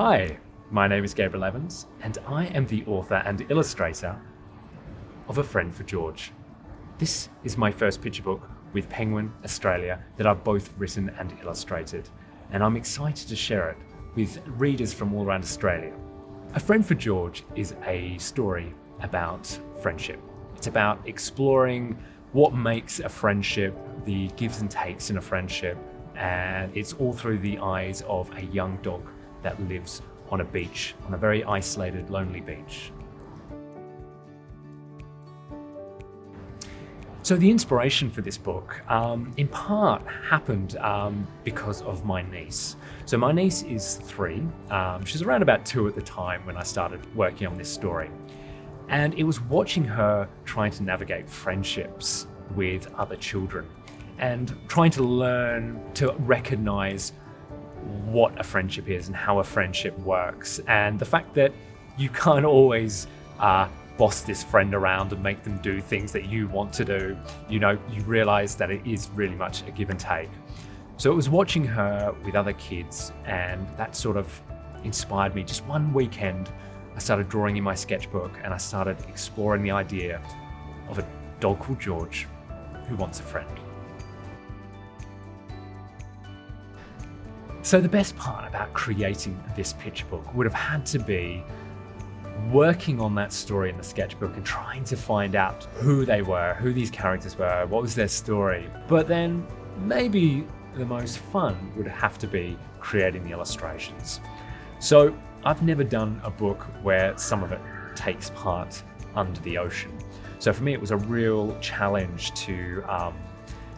Hi, my name is Gabriel Evans, and I am the author and illustrator of A Friend for George. This is my first picture book with Penguin Australia that I've both written and illustrated, and I'm excited to share it with readers from all around Australia. A Friend for George is a story about friendship. It's about exploring what makes a friendship, the gives and takes in a friendship, and it's all through the eyes of a young dog that lives on a beach, on a very isolated, lonely beach. So the inspiration for this book, in part, happened because of my niece. So my niece is 3. She's around about 2 at the time when I started working on this story. And it was watching her trying to navigate friendships with other children and trying to learn to recognize what a friendship is and how a friendship works, and the fact that you can't always boss this friend around and make them do things that you want to do. You realize that it is really much a give and take. So it was watching her with other kids, and that sort of inspired me. Just one weekend, I started drawing in my sketchbook and I started exploring the idea of a dog called George who wants a friend. So the best part about creating this picture book would have had to be working on that story in the sketchbook and trying to find out who they were, who these characters were, what was their story. But then maybe the most fun would have to be creating the illustrations. So I've never done a book where some of it takes part under the ocean. So for me, it was a real challenge to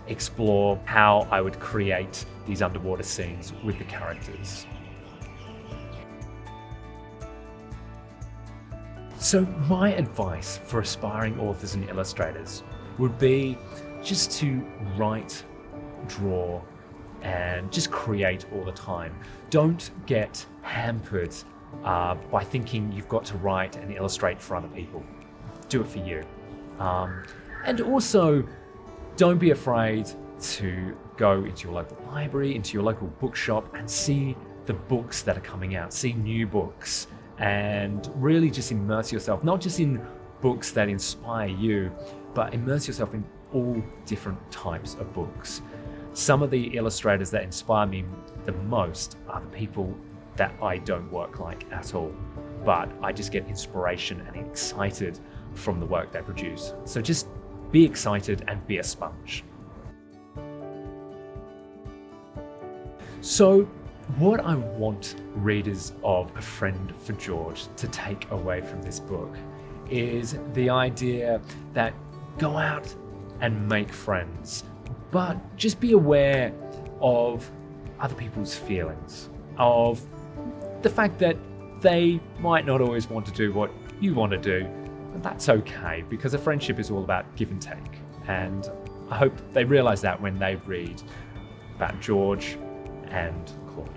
explore how I would create these underwater scenes with the characters. So my advice for aspiring authors and illustrators would be just to write, draw, and just create all the time. Don't get hampered by thinking you've got to write and illustrate for other people. Do it for you. And also, don't be afraid to go into your local library, into your local bookshop, and see the books that are coming out, see new books, and really just immerse yourself, not just in books that inspire you, but immerse yourself in all different types of books. Some of the illustrators that inspire me the most are the people that I don't work like at all, but I just get inspiration and excited from the work they produce. So just be excited and be a sponge. So what I want readers of A Friend for George to take away from this book is the idea that go out and make friends, but just be aware of other people's feelings, of the fact that they might not always want to do what you want to do, and that's okay, because a friendship is all about give and take. And I hope they realize that when they read about George and Claude.